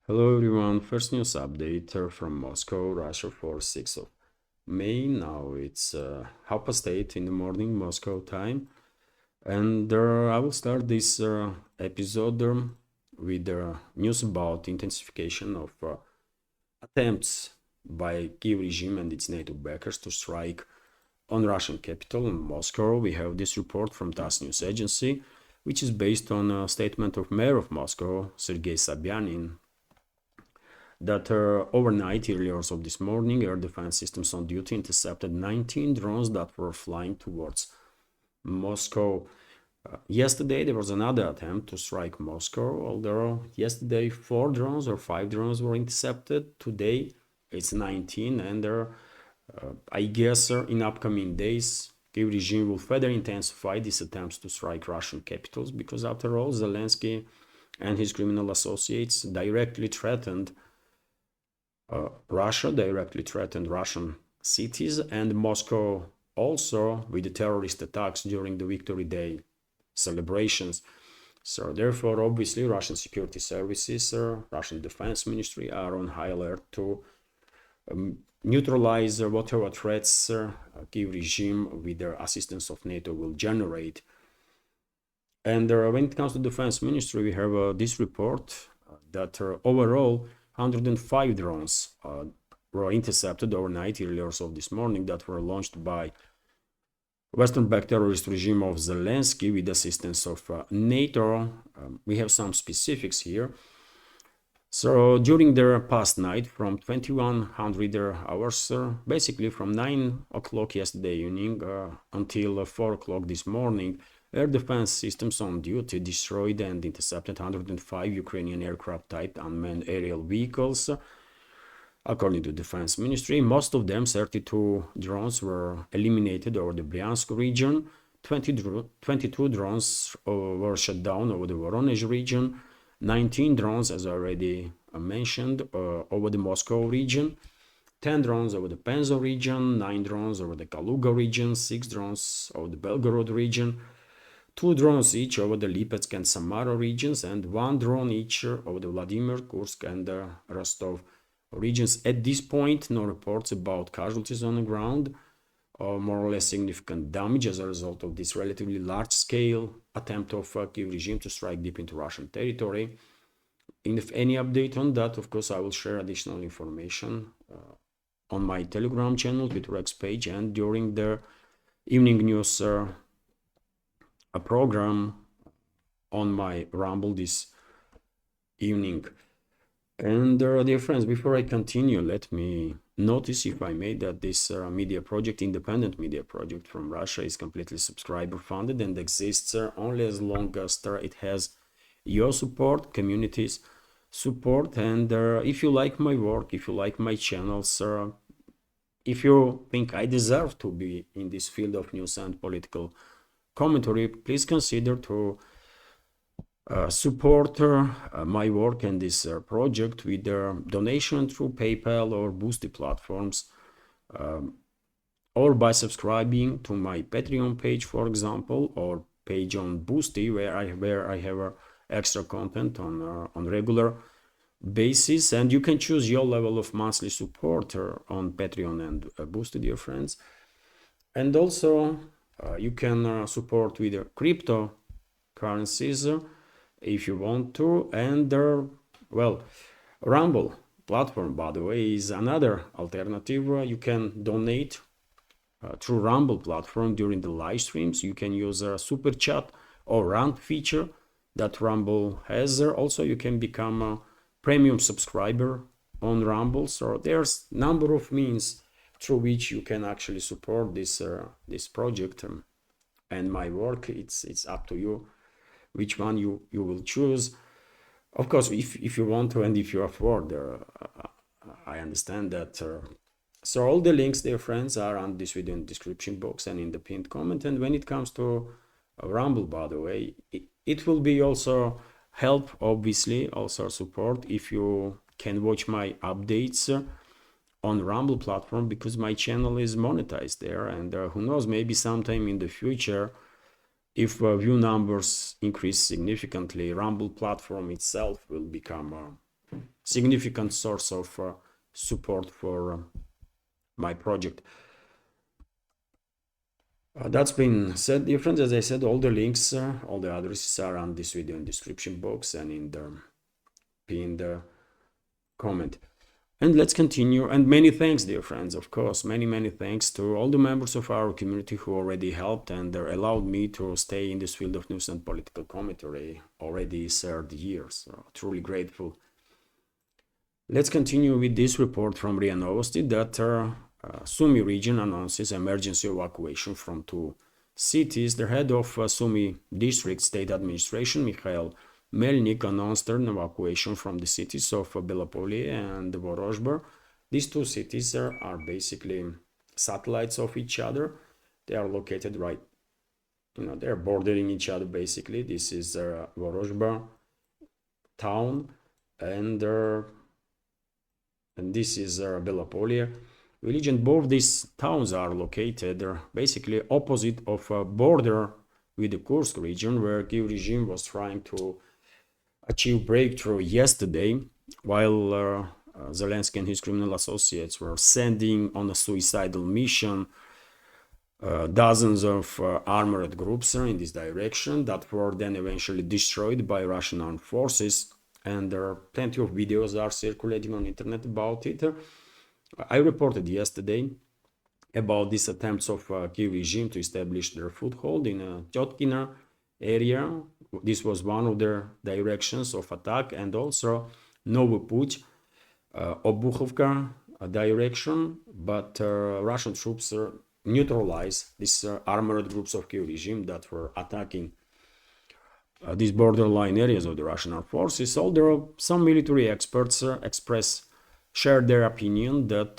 Hello everyone, first news update from Moscow, Russia for 6th of May. Now it's 8:30 in the morning Moscow time, and I will start this episode with news about intensification of attempts by Kiev regime and its NATO backers to strike on Russian capital, Moscow. We have this report from TASS news agency, which is based on a statement of Mayor of Moscow, Sergei Sobyanin, that overnight, early hours of this morning, air defense systems on duty intercepted 19 drones that were flying towards Moscow. Yesterday, there was another attempt to strike Moscow, although yesterday 4 drones or 5 drones were intercepted. Today, it's 19, and I guess in upcoming days, Kiev regime will further intensify these attempts to strike Russian capitals, because after all, Zelensky and his criminal associates directly threatened Russia, directly threatened Russian cities, and Moscow also with the terrorist attacks during the Victory Day celebrations. So therefore, obviously, Russian security services, Russian defense ministry are on high alert to neutralize whatever threats Kiev regime with the assistance of NATO will generate. And when it comes to defense ministry, we have this report that overall 105 drones were intercepted overnight, early hours of this morning, that were launched by Western-backed terrorist regime of Zelensky with assistance of NATO. We have some specifics here. So during the past night, from 2100 hours, basically from 9 o'clock yesterday evening until 4 o'clock this morning, air defense systems on duty destroyed and intercepted 105 Ukrainian aircraft-type unmanned aerial vehicles. According to Defense Ministry, most of them, 32 drones, were eliminated over the Bryansk region. 22 drones were shut down over the Voronezh region. 19 drones, as already mentioned, over the Moscow region. 10 drones over the Penza region. 9 drones over the Kaluga region. 6 drones over the Belgorod region. 2 drones each over the Lipetsk and Samara regions, and 1 drone each over the Vladimir, Kursk, and Rostov regions. At this point, no reports about casualties on the ground or more or less significant damage as a result of this relatively large-scale attempt of Kiev regime to strike deep into Russian territory. And if any update on that, of course, I will share additional information on my Telegram channel, Twitter X page, and during the evening news a program on my Rumble this evening. And dear friends, before I continue, let me notice, if I may, that this media project, independent media project from Russia, is completely subscriber funded and exists only as long as it has your support, community's support. And if you like my work, if you like my channels, if you think I deserve to be in this field of news and political commentary, please consider to support my work and this project with donation through PayPal or Boosty platforms, or by subscribing to my Patreon page, for example, or page on Boosty, where I have extra content on regular basis. And you can choose your level of monthly support on Patreon and Boosty, dear friends. And also you can support with cryptocurrencies if you want to. And well, Rumble platform, by the way, is another alternative. You can donate through Rumble platform during the live streams. You can use a super chat or rant feature that Rumble has. Also, you can become a premium subscriber on Rumble. So there's number of means through which you can actually support this project and my work. It's up to you which one you will choose. Of course, if you want to and if you afford, I understand that. So all the links, dear friends, are on this video in the description box and in the pinned comment. And when it comes to Rumble, by the way, it will be also help, obviously, also support if you can watch my updates on Rumble platform, because my channel is monetized there. And who knows, maybe sometime in the future, if view numbers increase significantly, Rumble platform itself will become significant source of support for my project. That's been said, dear friends. As I said, all the links, all the addresses are on this video in description box and in the pinned comment. And let's continue. And many thanks, dear friends, of course, many thanks to all the members of our community who already helped and allowed me to stay in this field of news and political commentary already 30 years. So, truly grateful. Let's continue with this report from RIA Novosti that Sumy region announces emergency evacuation from 2 cities. The head of Sumy district state administration, Mikhail Melnik, announced an evacuation from the cities of Belopolye and Vorozhba. These 2 cities are basically satellites of each other. They are located right, they're bordering each other basically. This is Vorozhba town and this is Belopolye village, and both these towns are located basically opposite of a border with the Kursk region, where Kyiv regime was trying to achieve breakthrough yesterday, while Zelensky and his criminal associates were sending on a suicidal mission dozens of armored groups in this direction that were then eventually destroyed by Russian armed forces. And there are plenty of videos are circulating on internet about it. I reported yesterday about these attempts of Kyiv regime to establish their foothold in Tyotkina area. This was one of their directions of attack, and also Novy Put, Obuchovka direction, but Russian troops neutralized these armored groups of Kyiv regime that were attacking these borderline areas of the Russian armed forces. Although some military experts shared their opinion that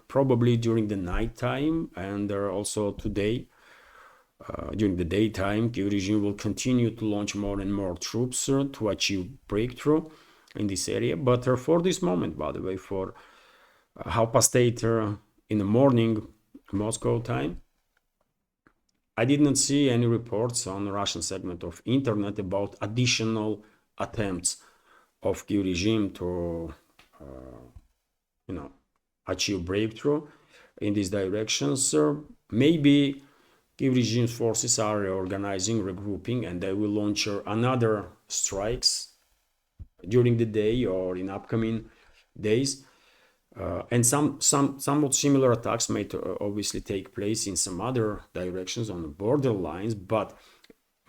probably during the night time and also today, during the daytime, Kyiv regime will continue to launch more and more troops to achieve breakthrough in this area. But for this moment, by the way, for 8:30 in the morning Moscow time, I did not see any reports on the Russian segment of internet about additional attempts of Kyiv regime to achieve breakthrough in these directions. Maybe Kyiv regime's forces are reorganizing, regrouping, and they will launch another strikes during the day or in upcoming days. And somewhat similar attacks may obviously take place in some other directions on the borderlines, but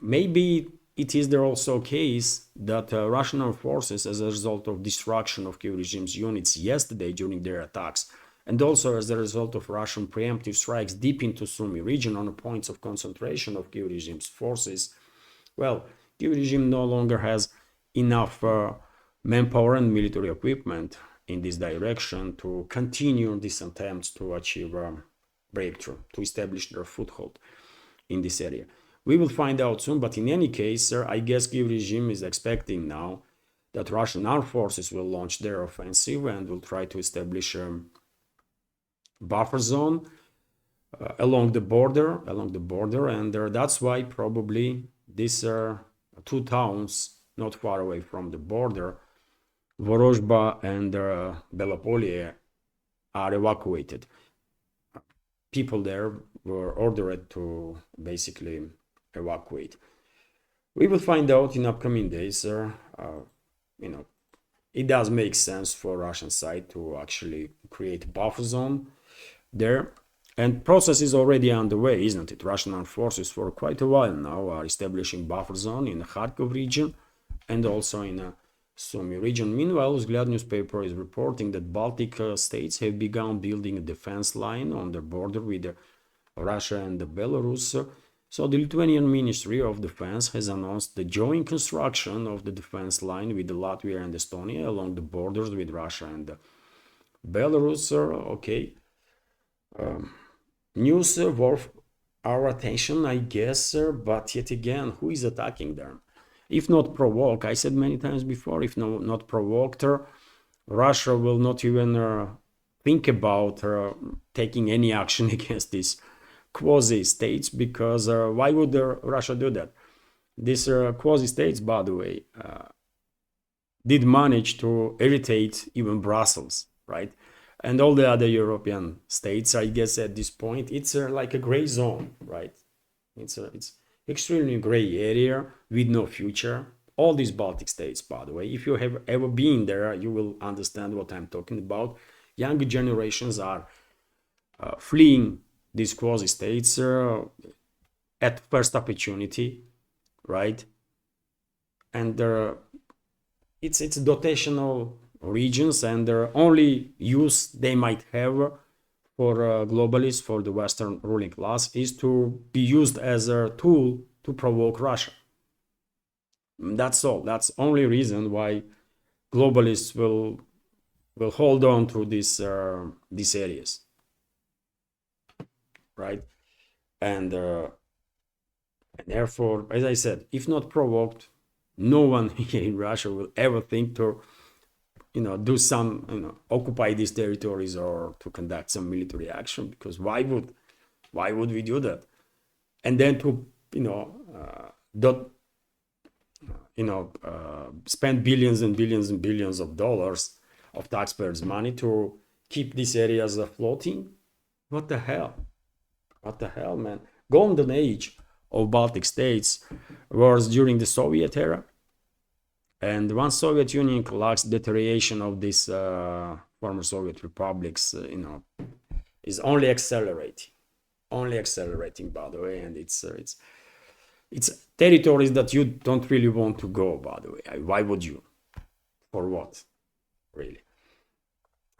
maybe it is there also a case that Russian armed forces, as a result of destruction of Kyiv regime's units yesterday during their attacks, and also as a result of Russian preemptive strikes deep into Sumy region on the points of concentration of Kyiv regime's forces, well, Kyiv regime no longer has enough manpower and military equipment in this direction to continue these attempts to achieve breakthrough, to establish their foothold in this area. We will find out soon, but in any case, I guess Kyiv regime is expecting now that Russian armed forces will launch their offensive and will try to establish a buffer zone along the border, and that's why probably these 2 towns not far away from the border, Vorozhba and Belopolye, are evacuated. People there were ordered to basically evacuate. We will find out in upcoming days. It does make sense for Russian side to actually create a buffer zone there, and process is already underway, isn't it? Russian armed forces for quite a while now are establishing buffer zone in the Kharkov region and also in Sumy region. Meanwhile, Vzгляд newspaper is reporting that Baltic states have begun building a defense line on the border with Russia and Belarus. So the Lithuanian Ministry of Defense has announced the joint construction of the defense line with Latvia and Estonia along the borders with Russia and Belarus. Okay. News worth our attention, I guess, but yet again, who is attacking them? If not provoked, I said many times before, if not provoked, Russia will not even think about taking any action against these quasi-states, because why would Russia do that? These quasi-states, by the way, did manage to irritate even Brussels, right? And all the other European states, I guess at this point, it's like a gray zone, right? It's extremely gray area with no future. All these Baltic states, by the way, if you have ever been there, you will understand what I'm talking about. Younger generations are fleeing these quasi states at first opportunity, right? And it's dotational regions, and the only use they might have for globalists, for the Western ruling class, is to be used as a tool to provoke Russia. That's all. That's the only reason why globalists will hold on to these areas, right? And therefore, as I said, if not provoked, no one here in Russia will ever think to, do some, occupy these territories or to conduct some military action, because why would we do that? And then to, spend billions and billions and billions of dollars of taxpayers' money to keep these areas floating? What the hell? What the hell, man? Golden age of Baltic states was during the Soviet era. And once Soviet Union collapsed, deterioration of these former Soviet republics, is only accelerating, by the way. And it's territories that you don't really want to go, by the way. Why would you? For what? Really?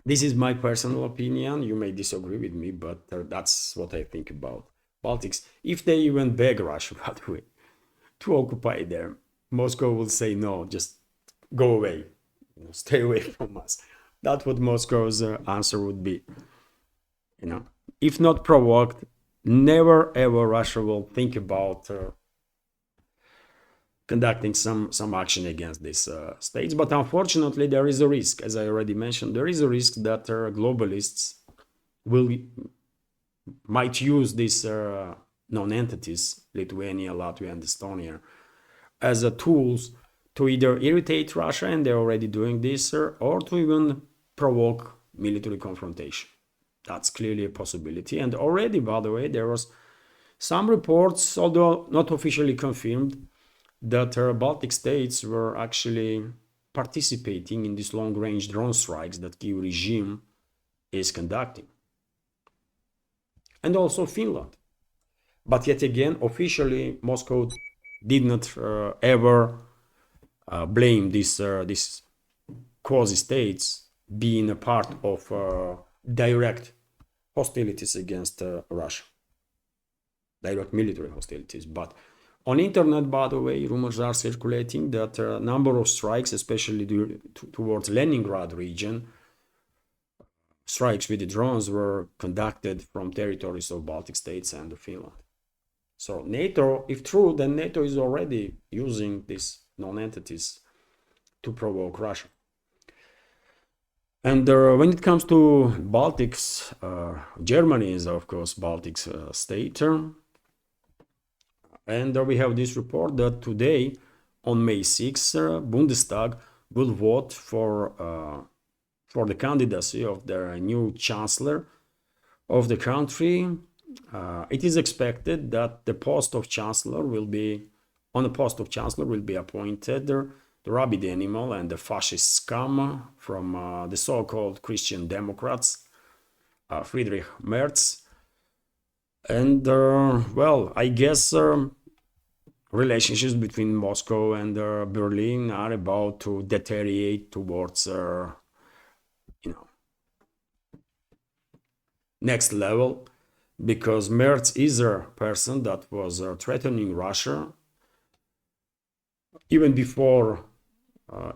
This is my personal opinion. You may disagree with me, but that's what I think about Baltics. If they even beg Russia, by the way, to occupy them, Moscow will say no, just go away, stay away from us. That's what Moscow's answer would be. If not provoked, never ever Russia will think about conducting some action against these states. But unfortunately, there is a risk, as I already mentioned, there is a risk that globalists might use these non-entities, Lithuania, Latvia, and Estonia, as tools to either irritate Russia, and they're already doing this, or to even provoke military confrontation. That's clearly a possibility. And already, by the way, there was some reports, although not officially confirmed, that Baltic states were actually participating in these long-range drone strikes that Kyiv regime is conducting. And also Finland. But yet again, officially, Moscow did not ever blame these quasi-states being a part of direct hostilities against Russia. Direct military hostilities. But on internet, by the way, rumors are circulating that a number of strikes, especially towards Leningrad region, strikes with the drones were conducted from territories of Baltic states and Finland. So NATO, if true, then NATO is already using these non-entities to provoke Russia. And when it comes to Baltics, Germany is, of course, Baltic state. And we have this report that today, on May 6, Bundestag will vote for the candidacy of the new chancellor of the country. It is expected that the post of chancellor will be appointed the rabid animal and the fascist scum from the so-called Christian Democrats, Friedrich Merz. And well, I guess relationships between Moscow and Berlin are about to deteriorate towards next level, because Merz is a person that was threatening Russia even before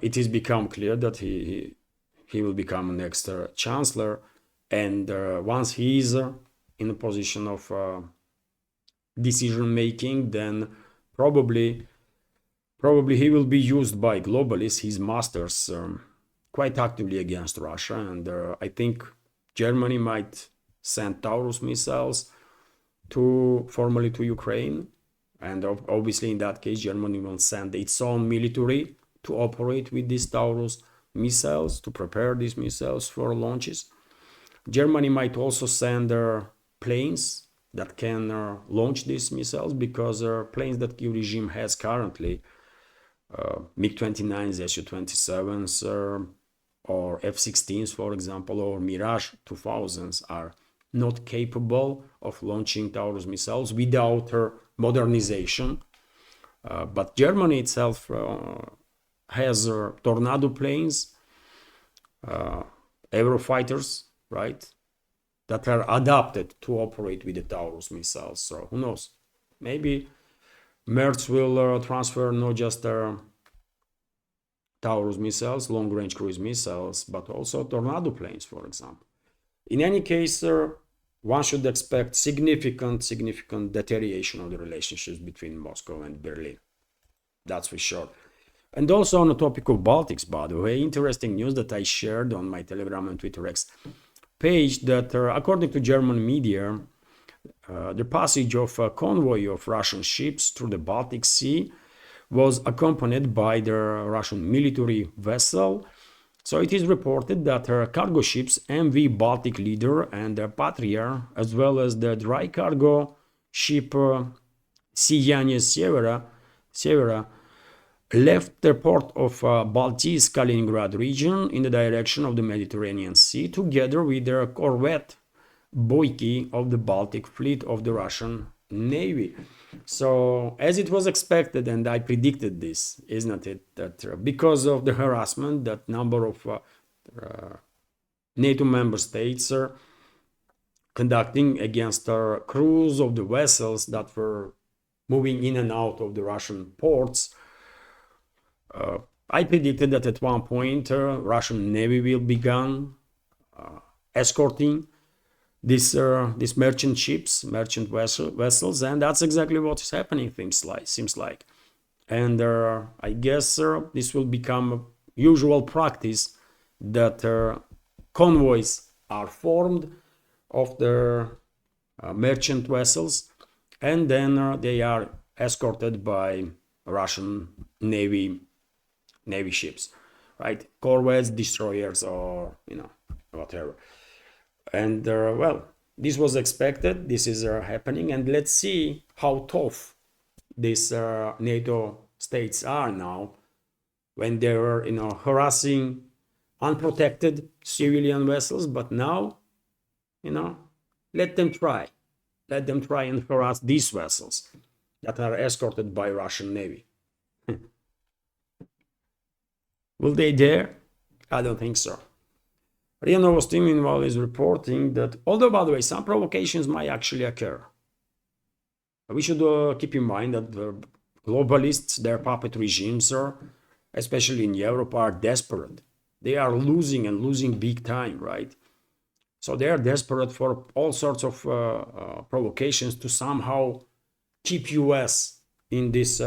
it has become clear that he will become next chancellor. And once he is in a position of decision making, then probably he will be used by globalists, his masters, quite actively against Russia. And I think Germany might send Taurus missiles formally to Ukraine. And obviously in that case, Germany will send its own military to operate with these Taurus missiles, to prepare these missiles for launches. Germany might also send planes that can launch these missiles, because planes that Kyiv regime has currently, MiG-29s, Su-27s, or F-16s, for example, or Mirage 2000s, are not capable of launching Taurus missiles without modernization. But Germany itself has Tornado planes, Eurofighters, right, that are adapted to operate with the Taurus missiles. So who knows? Maybe Merz will transfer not just Taurus missiles, long-range cruise missiles, but also Tornado planes, for example. In any case, one should expect significant deterioration of the relationships between Moscow and Berlin. That's for sure. And also on the topic of Baltics, by the way, interesting news that I shared on my Telegram and Twitter X page, that according to German media, the passage of a convoy of Russian ships through the Baltic Sea was accompanied by the Russian military vessel. So it is reported that cargo ships MV Baltic Leader and Patria, as well as the dry cargo ship Сияние Severa, left the port of Baltijsk Kaliningrad region in the direction of the Mediterranean Sea, together with their corvette Boyki of the Baltic Fleet of the Russian Navy. So, as it was expected, and I predicted this, isn't it, that because of the harassment that number of NATO member states are conducting against crews of the vessels that were moving in and out of the Russian ports, I predicted that at one point Russian Navy will begin escorting these merchant ships, merchant vessels, and that's exactly what is happening, seems like. And I guess this will become usual practice, that convoys are formed of the merchant vessels, and then they are escorted by Russian Navy ships, right? Corvettes, destroyers, or whatever. And well, this was expected. This is happening, and let's see how tough these NATO states are now, when they were harassing unprotected civilian vessels. But now, let them try and harass these vessels that are escorted by Russian Navy. Will they dare? I don't think so. RIA Novosti, meanwhile, is reporting that, although, by the way, some provocations might actually occur, we should keep in mind that the globalists, their puppet regimes, especially in Europe, are desperate. They are losing big time, right? So they are desperate for all sorts of provocations to somehow keep US in this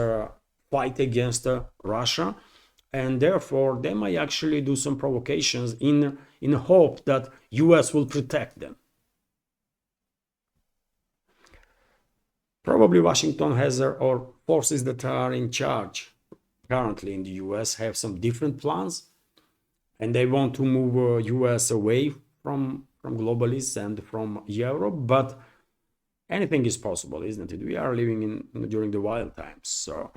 fight against Russia. And therefore, they might actually do some provocations in hope that US will protect them. Probably Washington has or forces that are in charge currently in the US have some different plans, and they want to move US away from globalists and from Europe. But anything is possible, isn't it? We are living during the wild times, so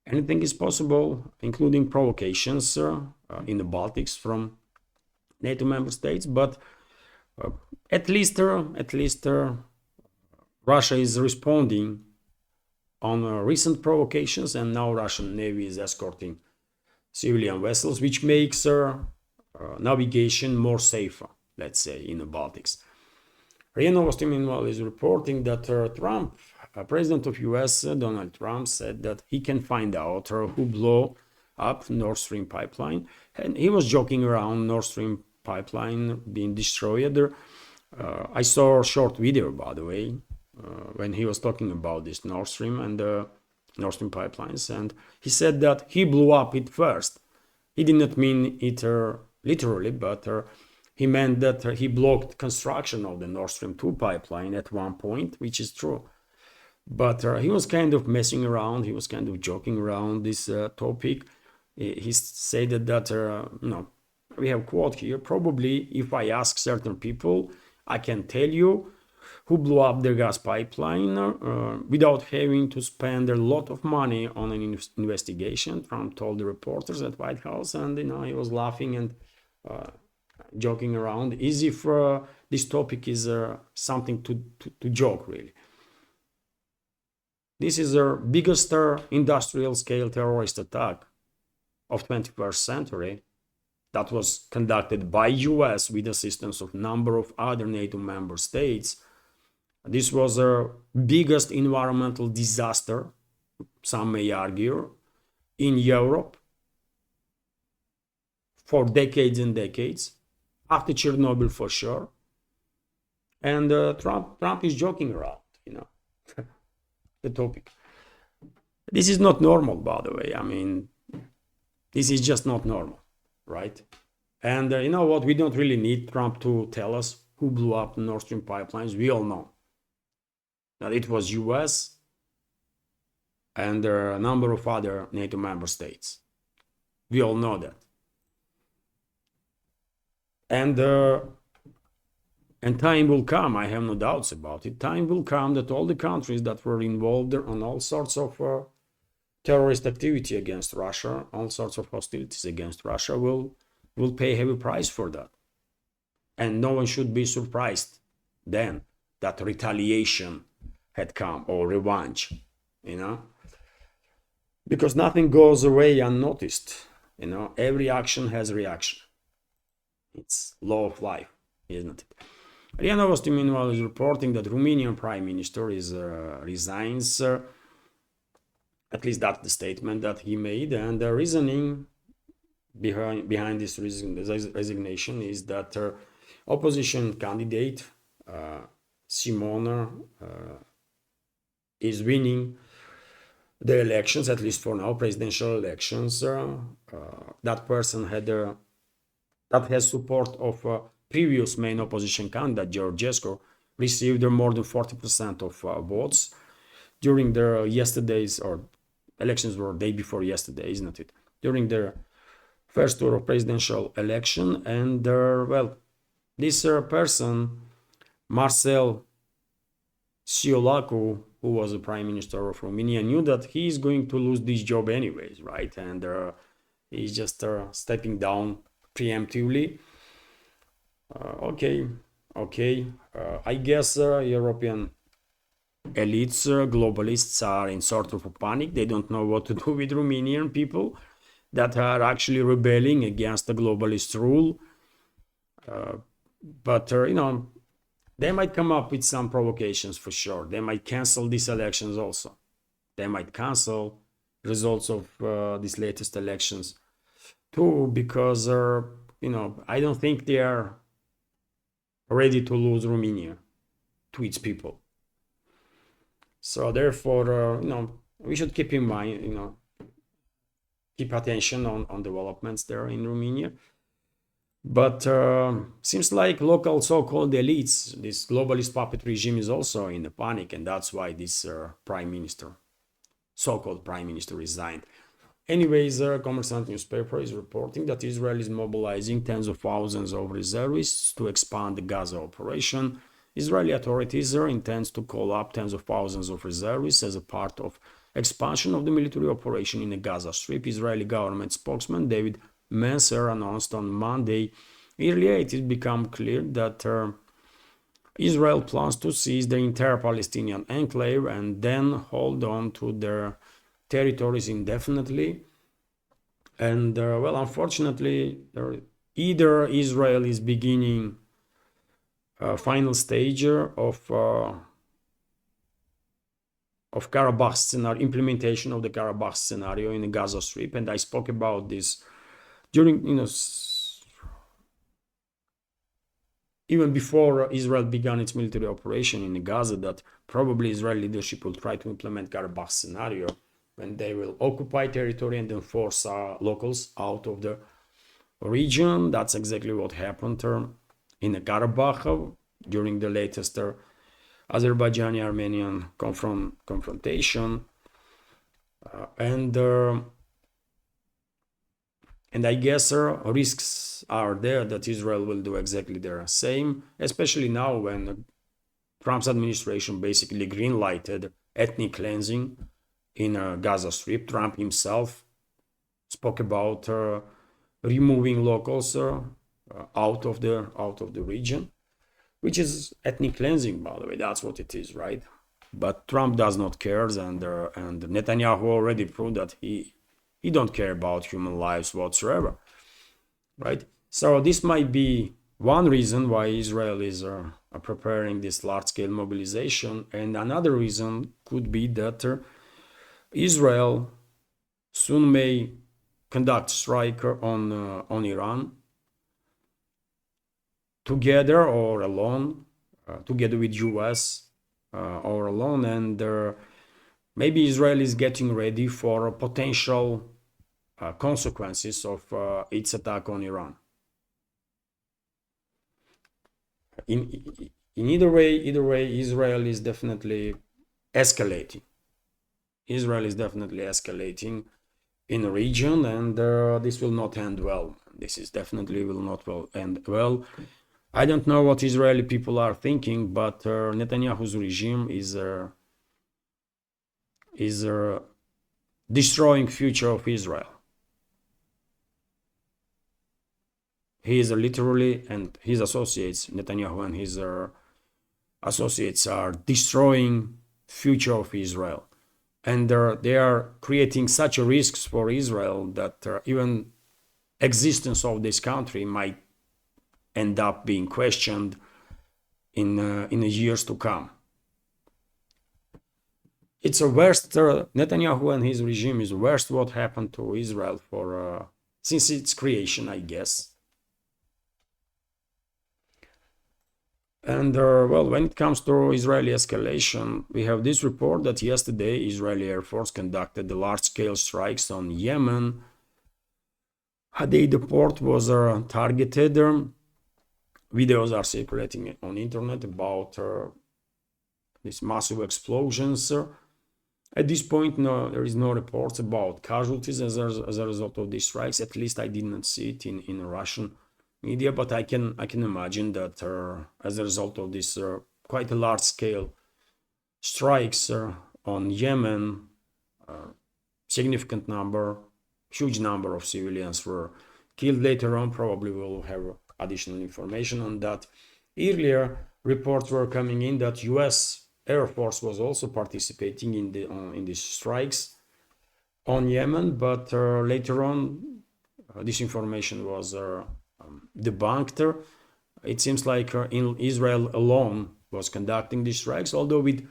anything is possible, including provocations in the Baltics from NATO member states. But at least Russia is responding on recent provocations, and now Russian Navy is escorting civilian vessels, which makes navigation more safer, let's say, in the Baltics. RIA Novosti, meanwhile, is reporting that Trump, President of US, Donald Trump, said that he can find out who blew up Nord Stream pipeline. And he was joking around Nord Stream pipeline being destroyed. I saw a short video, by the way, when he was talking about this Nord Stream and Nord Stream pipelines. And he said that he blew up it first. He did not mean it literally, but he meant that he blocked construction of the Nord Stream 2 pipeline at one point, which is true. But he was kind of messing around. He was kind of joking around this topic. he stated that, we have quote here, probably if I ask certain people, I can tell you who blew up their gas pipeline without having to spend a lot of money on an investigation, Trump told the reporters at White House. And, he was laughing and joking around, as if this topic is something to joke, really. This is the biggest industrial scale terrorist attack of 21st century that was conducted by US with assistance of number of other NATO member states. This was the biggest environmental disaster, some may argue, in Europe for decades and decades, after Chernobyl for sure. And Trump is joking around, the topic. This is not normal, by the way. I mean, this is just not normal, right? And you know what? We don't really need Trump to tell us who blew up the Nord Stream pipelines. We all know that it was US and a number of other NATO member states. We all know that. And time will come, I have no doubts about it. Time will come that all the countries that were involved on all sorts of terrorist activity against Russia, all sorts of hostilities against Russia, will pay a heavy price for that. And no one should be surprised then that retaliation had come, or revenge, because nothing goes away unnoticed. Every action has reaction. It's law of life, isn't it? RIA Novosti, meanwhile, is reporting that Romanian Prime Minister resigns. At least that's the statement that he made. And the reasoning behind this resignation is that opposition candidate Simona is winning the elections, at least for now, presidential elections. That person that has support of previous main opposition candidate, Georgian, received more than 40% of votes during the yesterday's, or elections were day before yesterday, isn't it? During the first tour of presidential election. And this person, Marcel Ciolacu, who was the prime minister of Romania, knew that he is going to lose this job anyways, right? And he's just stepping down preemptively. Okay. I guess European elites, globalists are in sort of a panic. They don't know what to do with Romanian people that are actually rebelling against the globalist rule. But they might come up with some provocations for sure. They might cancel these elections also. They might cancel results of these latest elections too, because I don't think they are ready to lose Romania to its people. So therefore, we should keep in mind, keep attention on developments there in Romania. But seems like local so-called elites, this globalist puppet regime, is also in a panic, and that's why this so-called prime minister, resigned. Anyways, Kommersant newspaper is reporting that Israel is mobilizing tens of thousands of reservists to expand the Gaza operation. Israeli authorities intend to call up tens of thousands of reservists as a part of expansion of the military operation in the Gaza Strip. Israeli government spokesman David Mencer announced on Monday. Earlier, it has become clear that Israel plans to seize the entire Palestinian enclave and then hold on to their territories indefinitely. And unfortunately, either Israel is beginning a final stage of Karabakh scenario, implementation of the Karabakh scenario in the Gaza Strip, and I spoke about this during, even before Israel began its military operation in Gaza, that probably Israeli leadership will try to implement Karabakh scenario when they will occupy territory and then force locals out of the region. That's exactly what happened in the Karabakh during the latest Azerbaijani-Armenian confrontation. And And I guess risks are there that Israel will do exactly the same, especially now when Trump's administration basically green-lighted ethnic cleansing in Gaza Strip. Trump himself spoke about removing locals out of the region, which is ethnic cleansing, by the way. That's what it is, right? But Trump does not care, and Netanyahu already proved that he don't care about human lives whatsoever, right? So this might be one reason why Israel is preparing this large-scale mobilization, and another reason could be that Israel soon may conduct strike on Iran, together or alone, together with US or alone, and maybe Israel is getting ready for potential consequences of its attack on Iran. In either way, Israel is definitely escalating. Israel is definitely escalating in the region, and this will not end well. This is definitely will not end well. I don't know what Israeli people are thinking, but Netanyahu's regime is destroying future of Israel. He is literally, and his associates, Netanyahu and his associates are destroying future of Israel. And they are creating such risks for Israel that even existence of this country might end up being questioned in the years to come. It's a worst. Netanyahu and his regime is worst what happened to Israel for since its creation, I guess. And well, when it comes to Israeli escalation, we have this report that yesterday Israeli Air Force conducted the large-scale strikes on Yemen. The port was targeted. Videos are circulating on internet about these massive explosions. At this point, there is no reports about casualties as a result of these strikes. At least I didn't see it in Russian media, but I can imagine that as a result of this quite a large-scale strikes on Yemen, huge number of civilians were killed. Later on, probably we'll have additional information on that. Earlier, reports were coming in that U.S. Air Force was also participating in these strikes on Yemen, but later on, this information was debunked. It seems like in Israel alone was conducting these strikes, although with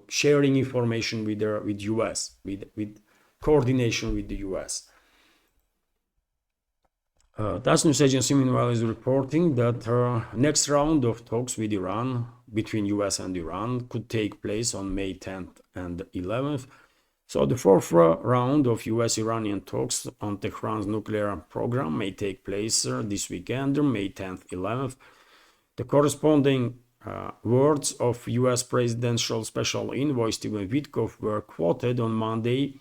sharing information with US, with coordination with the US. TASS news agency meanwhile is reporting that next round of talks with Iran between US and Iran could take place on May 10th and 11th. So the fourth round of US-Iranian talks on Tehran's nuclear program may take place this weekend, May 10th, 11th. The corresponding words of US Presidential Special Envoy Stephen Witkoff were quoted on Monday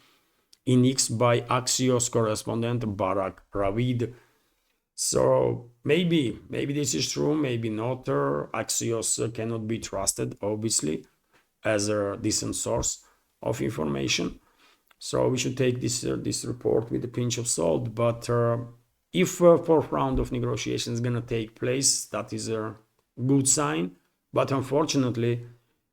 in X by Axios correspondent Barak Ravid. So maybe this is true, maybe not. Axios cannot be trusted, obviously, as a decent source of information. So we should take this report with a pinch of salt. But if fourth round of negotiations is going to take place, that is a good sign. But unfortunately,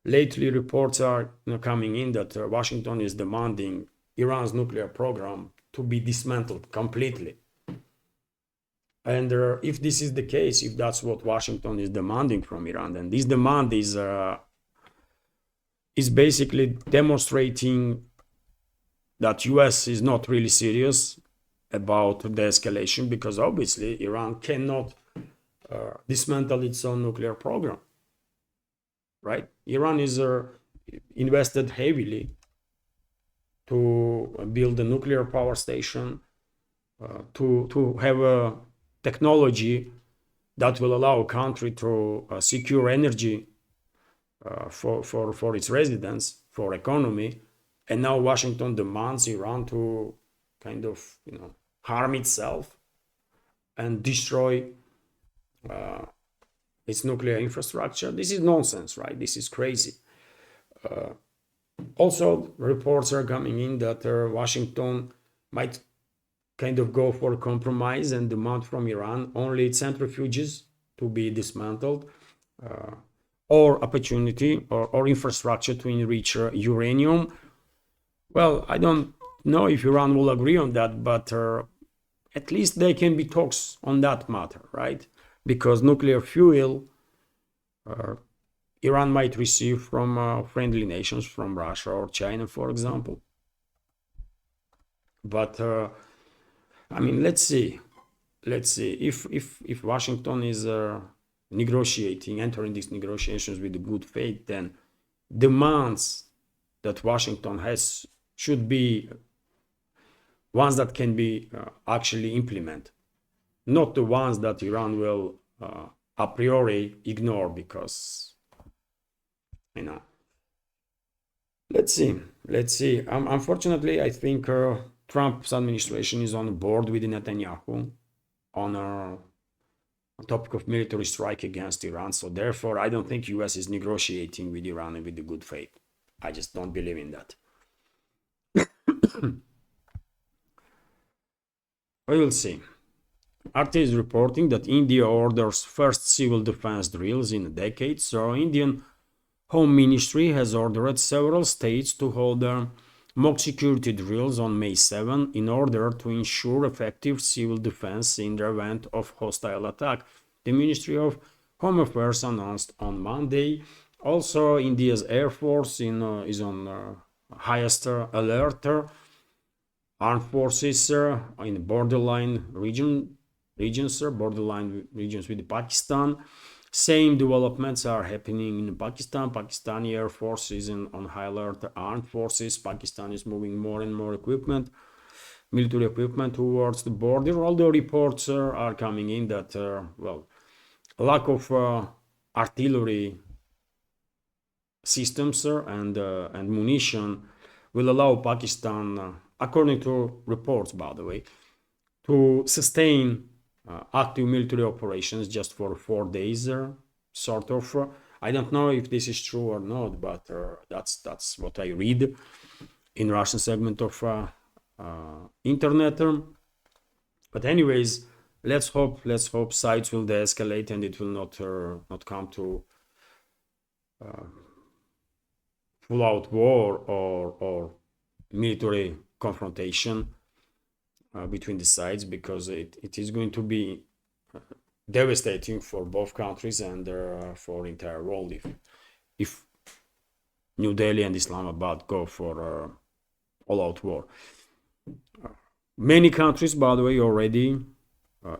lately reports are coming in that Washington is demanding Iran's nuclear program to be dismantled completely. And if this is the case, if that's what Washington is demanding from Iran, then this demand is basically demonstrating that US is not really serious about the escalation, because obviously Iran cannot dismantle its own nuclear program, right? Iran is invested heavily to build a nuclear power station, to have a technology that will allow a country to secure energy for its residents, for economy. And now Washington demands Iran to kind of, harm itself and destroy its nuclear infrastructure. This is nonsense, right? This is crazy. Also, reports are coming in that Washington might kind of go for a compromise and demand from Iran only centrifuges to be dismantled, or opportunity or infrastructure to enrich uranium. Well, I don't know if Iran will agree on that, but at least there can be talks on that matter, right? Because nuclear fuel Iran might receive from friendly nations, from Russia or China, for example. But I mean, let's see if Washington is entering these negotiations with a good faith, then demands that Washington has should be ones that can be actually implemented, not the ones that Iran will a priori ignore because, let's see. Unfortunately, I think Trump's administration is on board with Netanyahu on a topic of military strike against Iran. So therefore, I don't think US is negotiating with Iran with the good faith. I just don't believe in that. We will see. RT is reporting that India orders first civil defense drills in a decade. So Indian Home Ministry has ordered several states to hold mock security drills on May 7 in order to ensure effective civil defense in the event of hostile attack. The Ministry of Home Affairs announced on Monday. Also, India's Air Force is on highest alert. Armed forces in borderline regions with Pakistan. Same developments are happening in Pakistan. Pakistani Air Force is on high alert. Armed forces. Pakistan is moving more and more military equipment towards the border. Although reports are coming in that, lack of artillery systems and munition will allow Pakistan, according to reports, by the way, to sustain active military operations just for 4 days, sort of. I don't know if this is true or not, but that's what I read in Russian segment of internet. But anyways, let's hope sides will de-escalate and it will not come to full-out war or military confrontation between the sides, because it is going to be devastating for both countries and for the entire world if New Delhi and Islamabad go for all-out war. Many countries, by the way, already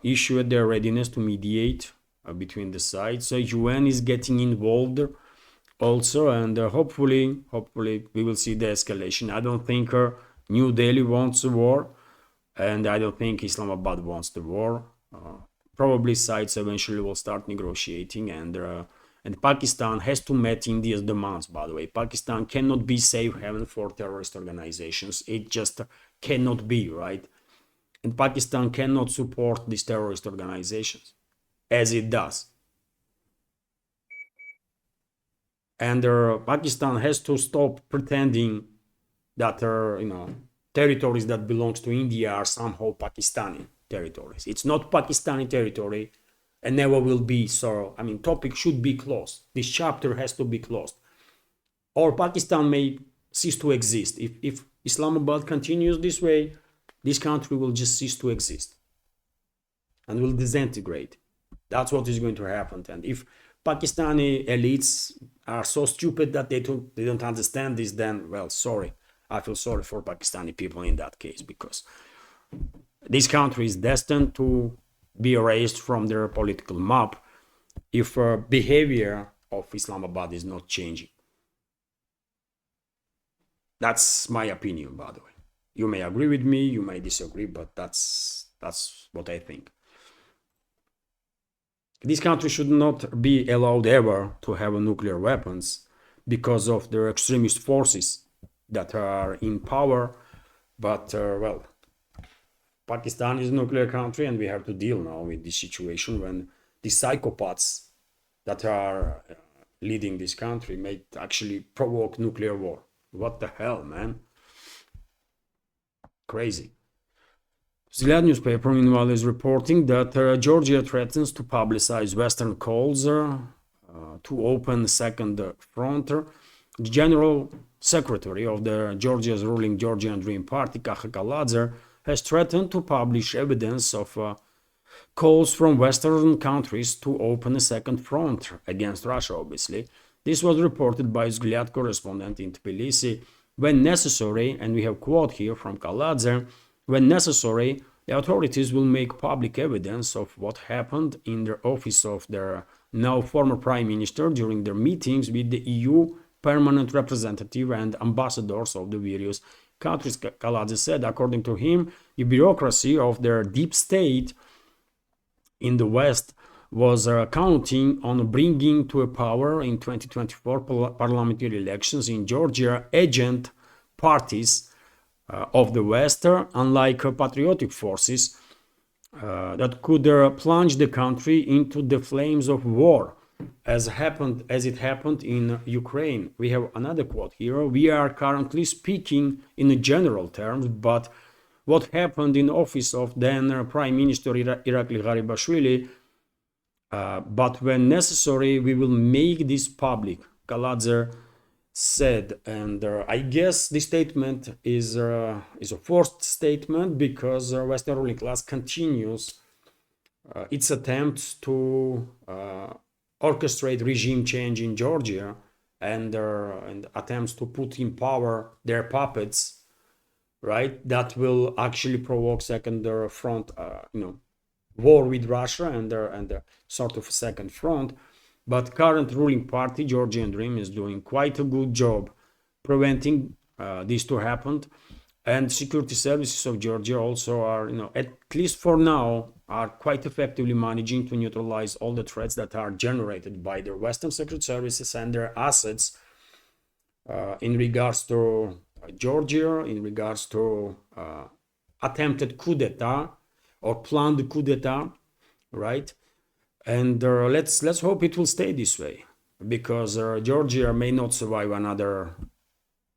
issued their readiness to mediate between the sides. So UN is getting involved also, and hopefully we will see the escalation. I don't think New Delhi wants a war, and I don't think Islamabad wants the war. Probably sides eventually will start negotiating, and Pakistan has to meet India's demands, by the way. Pakistan cannot be safe haven for terrorist organizations. It just cannot be, right? And Pakistan cannot support these terrorist organizations as it does. And Pakistan has to stop pretending that territories that belongs to India are somehow Pakistani territories. It's not Pakistani territory and never will be. So, I mean, topic should be closed. This chapter has to be closed. Or Pakistan may cease to exist. If Islamabad continues this way, this country will just cease to exist and will disintegrate. That's what is going to happen. And if Pakistani elites are so stupid that they don't understand this, then, well, sorry. I feel sorry for Pakistani people in that case, because this country is destined to be erased from their political map if behavior of Islamabad is not changing. That's my opinion, by the way. You may agree with me, you may disagree, but that's what I think. This country should not be allowed ever to have nuclear weapons because of their extremist forces that are in power. But, Pakistan is a nuclear country, and we have to deal now with this situation when the psychopaths that are leading this country may actually provoke nuclear war. What the hell, man? Crazy. The newspaper, meanwhile, is reporting that Georgia threatens to publicize Western calls to open a second front. The General Secretary of the Georgia's ruling Georgian Dream Party, Kaja Kaladze, has threatened to publish evidence of calls from Western countries to open a second front against Russia, obviously. This was reported by Vzglyad correspondent in Tbilisi. When necessary, and we have a quote here from Kaladze, when necessary, the authorities will make public evidence of what happened in the office of their now former prime minister during their meetings with the EU permanent representative and ambassadors of the various countries, Kaladze said. According to him, the bureaucracy of their deep state in the West was counting on bringing to power in 2024 parliamentary elections in Georgia agent parties of the West, unlike patriotic forces that could plunge the country into the flames of war, as it happened in Ukraine. We have another quote here. We are currently speaking in general terms, but what happened in office of then Prime Minister Irakli Garibashvili, but when necessary, we will make this public, Kaladze said. And I guess this statement is a forced statement because Western ruling class continues its attempts to orchestrate regime change in Georgia and attempts to put in power their puppets, right? That will actually provoke second front, war with Russia and sort of a second front. But current ruling party, Georgian Dream, is doing quite a good job preventing this to happen. And security services of Georgia also are, at least for now, are quite effectively managing to neutralize all the threats that are generated by their Western secret services and their assets in regards to Georgia, in regards to attempted coup d'etat or planned coup d'etat, right? And let's hope it will stay this way, because Georgia may not survive another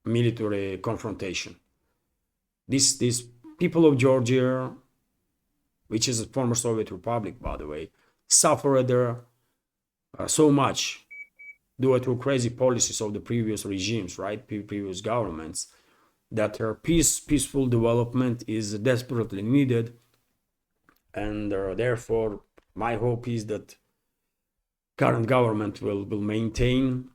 military confrontation. These people of Georgia, which is a former Soviet republic, by the way, suffered so much due to crazy policies of the previous regimes, right? Previous governments, that peaceful development is desperately needed. And therefore, my hope is that current government will maintain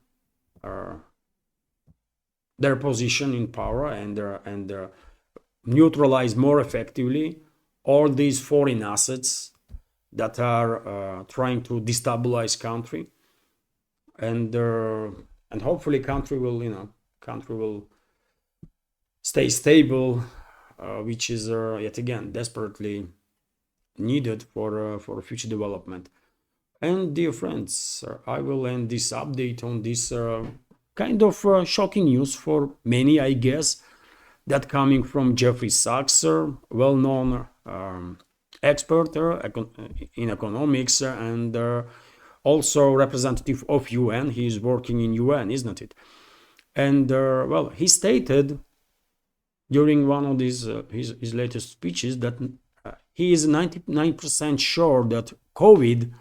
their position in power and neutralize more effectively all these foreign assets that are trying to destabilize country, and hopefully country will stay stable, which is yet again desperately needed for future development. And dear friends, I will end this update on this kind of shocking news for many, I guess, that coming from Jeffrey Sachs, well-known expert in economics and also representative of UN. He is working in UN, isn't it? And well, he stated during one of his latest speeches that he is 99% sure that COVID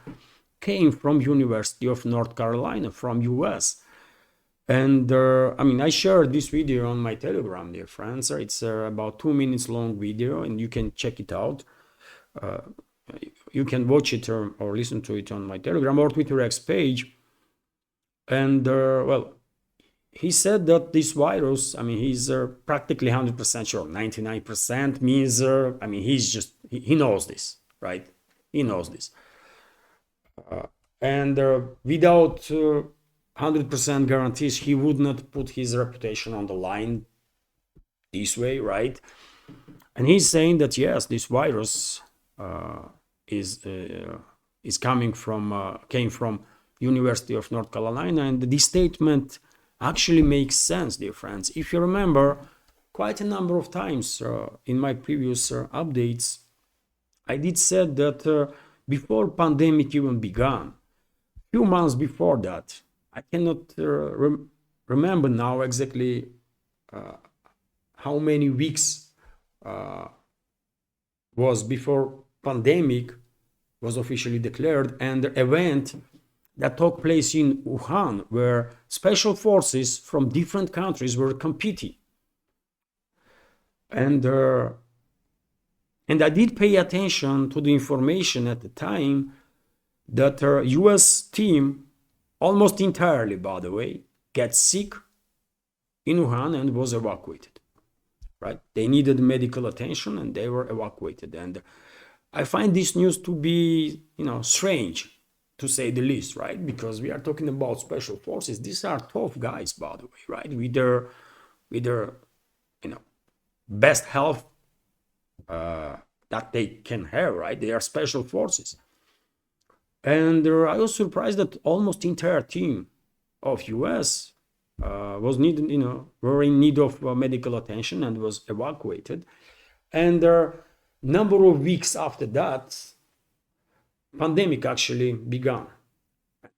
came from University of North Carolina, from US. And I shared this video on my Telegram, dear friends. It's about 2 minutes long video, and you can check it out. You can watch it or listen to it on my Telegram or Twitter X page. And well, he said that this virus, he's practically 100% sure. 99% means, he knows this, right? He knows this. And without 100% guarantees, he would not put his reputation on the line this way, right? And he's saying that yes, this virus came from University of North Carolina, and this statement actually makes sense, dear friends. If you remember, quite a number of times in my previous updates, I did said that before pandemic even began, few months before that, I cannot remember now exactly how many weeks was before pandemic was officially declared, and the event that took place in Wuhan, where special forces from different countries were competing. And I did pay attention to the information at the time that the US team, almost entirely, by the way, got sick in Wuhan and was evacuated, right? They needed medical attention and they were evacuated. And I find this news to be, strange, to say the least, right? Because we are talking about special forces. These are tough guys, by the way, right? With their best health that they can have, right? They are special forces. And I was surprised that almost entire team of US were in need of medical attention and was evacuated. And number of weeks after that, pandemic actually began.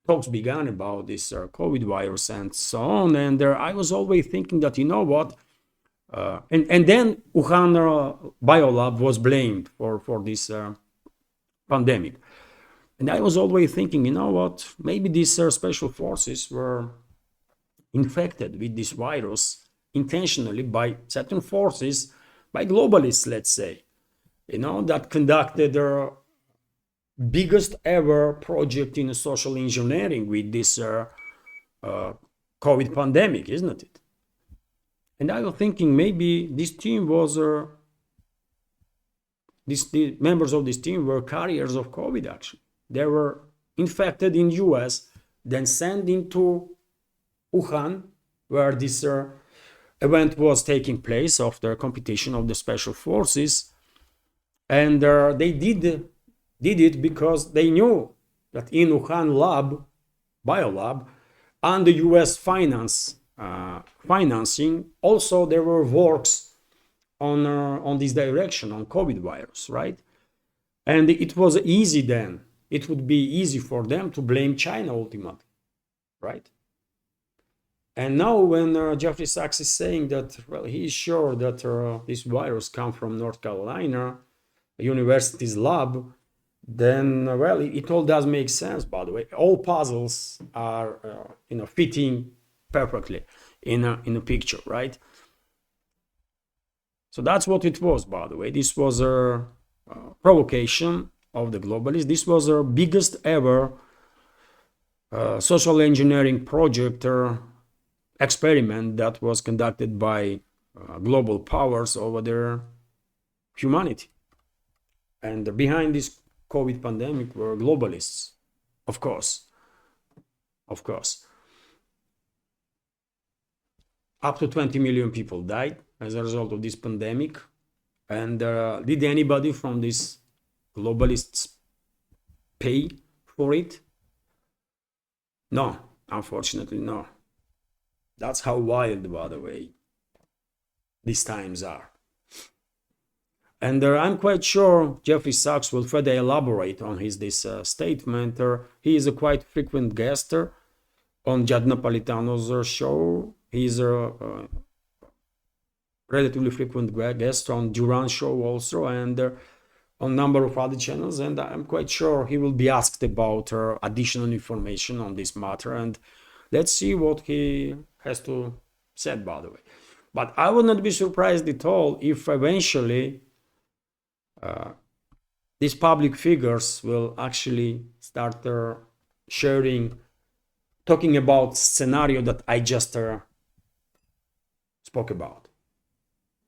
Talks began about this COVID virus and so on. And I was always thinking that, and then Wuhan Biolab was blamed for this pandemic. And I was always thinking, maybe these special forces were infected with this virus intentionally by certain forces, by globalists, let's say, that conducted their biggest ever project in social engineering with this COVID pandemic, isn't it? And I was thinking maybe this team was, the members of this team were carriers of COVID actually. They were infected in US, then sent into Wuhan, where this event was taking place after competition of the special forces. And they did it because they knew that in Wuhan Biolab, and the US financing, also there were works on this direction, on COVID virus, right? And it was easy then. It would be easy for them to blame China ultimately, right? And now when Jeffrey Sachs is saying that, well, he is sure that this virus comes from North Carolina University's lab, then, well, it all does make sense, by the way. All puzzles are, fitting perfectly in a picture, right? So that's what it was, by the way. This was a provocation of the globalists. This was our biggest ever social engineering project experiment that was conducted by global powers over their humanity. And behind this COVID pandemic were globalists, of course. Up to 20 million people died as a result of this pandemic. And did anybody from these globalists pay for it? No, unfortunately, no. That's how wild, by the way, these times are. And I'm quite sure Jeffrey Sachs will further elaborate on this statement. He is a quite frequent guest on Jad Napolitano's show. He's a relatively frequent guest on Duran's show also, and on a number of other channels. And I'm quite sure he will be asked about additional information on this matter. And let's see what he has to say, by the way. But I would not be surprised at all if eventually these public figures will actually start talking about scenario that I just spoke about.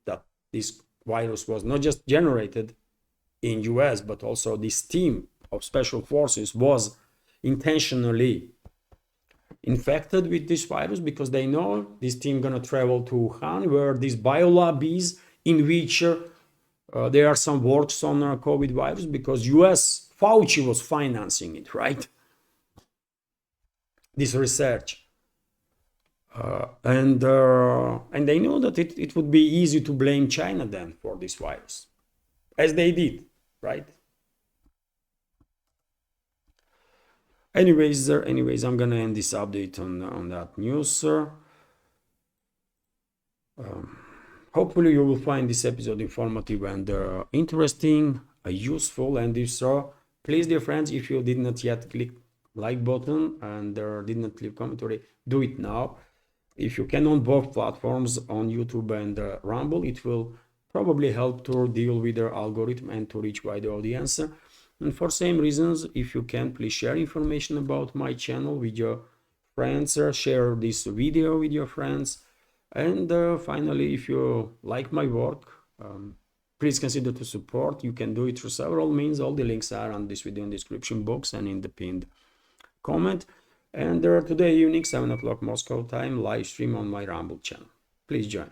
That this virus was not just generated in US, but also this team of special forces was intentionally infected with this virus because they know this team gonna travel to Wuhan, where this biolab is, in which there are some works on COVID virus, because US Fauci was financing it, right? This research. And they know that it would be easy to blame China then for this virus, as they did, right? Anyways, I'm gonna end this update on that news. Hopefully you will find this episode informative and interesting, useful, and if so, please, dear friends, if you did not yet click like button and did not leave commentary, do it now. If you can on both platforms, on YouTube and Rumble, it will probably help to deal with their algorithm and to reach wider audience. And for same reasons, if you can, please share information about my channel with your friends, share this video with your friends. And finally, if you like my work, please consider to support. You can do it through several means. All the links are on this video in the description box and in the pinned comment. And today evening, 7 o'clock Moscow time, live stream on my Rumble channel. Please join.